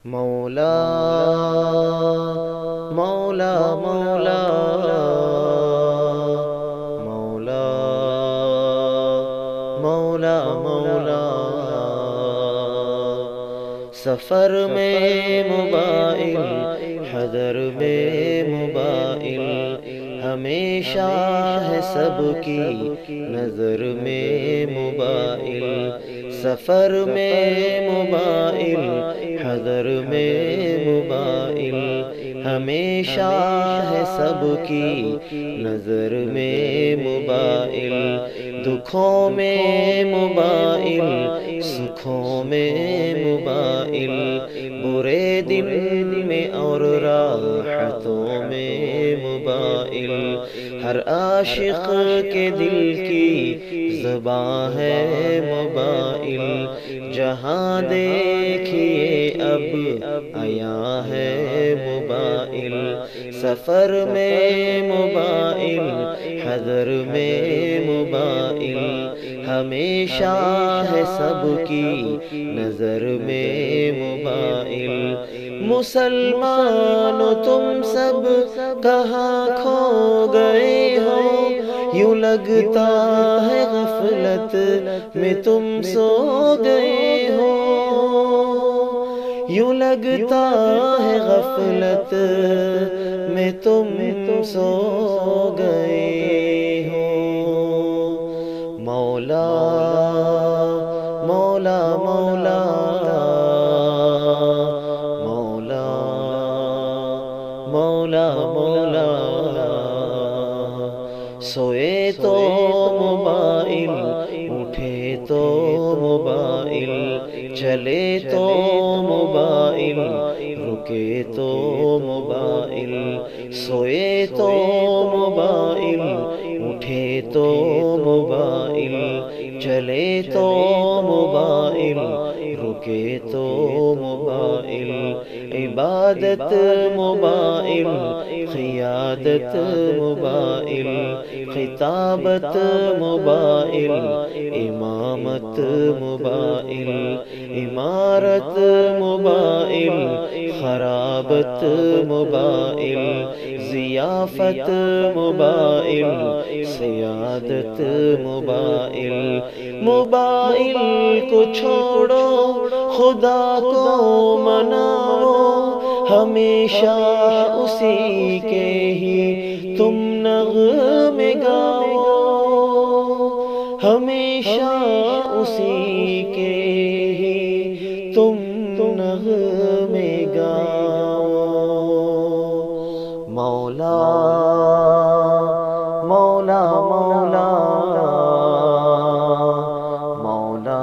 مولا مولا مولا مولا مولا مولا سفر میں موبائل حضر میں موبائل ہمیشہ ہے سب کی نظر میں موبائل سفر میں موبائل حضر میں موبائل ہمیشہ ہے سب کی نظر میں موبائل دکھوں میں موبائل سکھوں میں موبائل برے دن میں اور راحتوں میں موبائل ہر عاشق کے دل کی زبان ہے موبائل جہاں دیکھیے اب آیا ہے موبائل سفر میں موبائل حضر میں موبائل ہمیشہ ہے سب کی نظر میں موبائل مسلمانوں تم سب کہاں کھو گئے ہو یوں لگتا ہے غفلت میں تم سو گئے ہو یوں لگتا ہے غفلت میں تم سو گئے ہو مولا مولا مولا مولا مولا مولا سوئے تو موبائل اٹھے تو موبائل چلے تو موبائل رکے تو موبائل سوئے تو موبائل اٹھے تو موبائل چلے تو موبائل رکے تو موبائل عبادت موبائل قیادت موبائل خطابت موبائل امامت موبائل عمارت موبائل خرابت موبائل ضیافت موبائل سیادت موبائل موبائل کو چھوڑو خدا کو مناؤ ہمیشہ اسی کے ہی تم نغمے گاؤ ہمیشہ اسی کے ہی تم نغمے گاؤ مولا مولا مولا مولا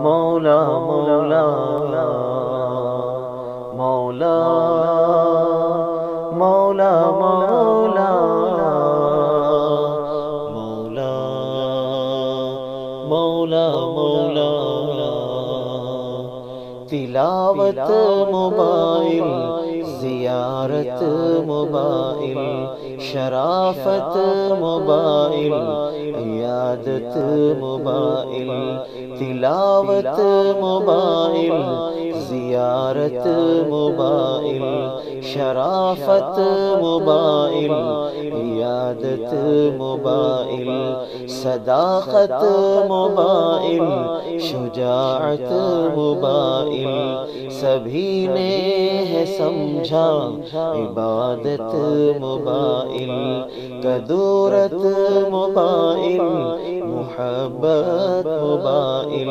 مولا مولا مولا مولا مولا مولا مولا تلاوت موبائل زیارت موبائل شرافت موبائل عیادت موبائل تلاوت موبائل زیارت موبائل شرافت موبائل عیادت موبائل صداقت موبائل شجاعت موبائل سبھی نے ہے سمجھا عبادت موبائل کدورت موبائل محبت موبائل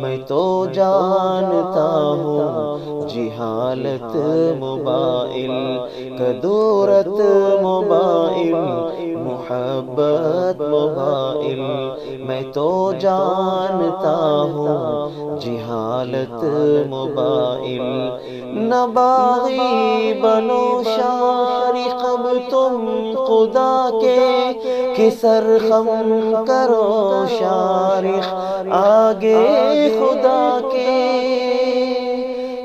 میں تو جانتا ہوں جہالت موبائل کدورت موبائل محبت موبائل میں تو جانتا ہوں جہالت موبائل نہ باغی بنو شارق اب تم خدا کے کہ سرخم کرو شارق آگے خدا کے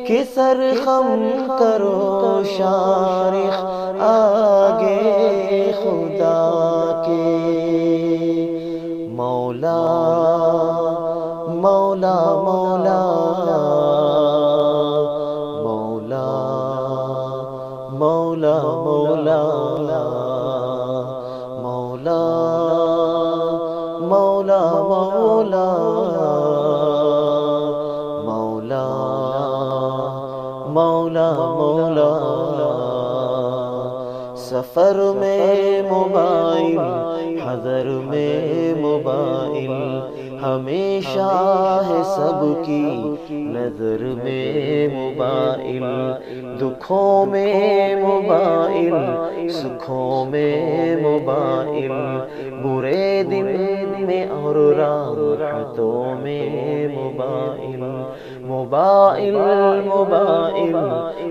کہ سرخم کرو شارق آگے خدا کے مولا مولا مولا مولا مولا سفر میں موبائل حضر میں موبائل ہمیشہ ہے سب کی نظر میں موبائل دکھوں میں موبائل سکھوں میں موبائل برے دن میں اور راحتوں میں mobile mobile mobile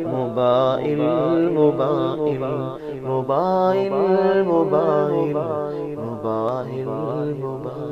mobile mobile mobile mobile mobile mobile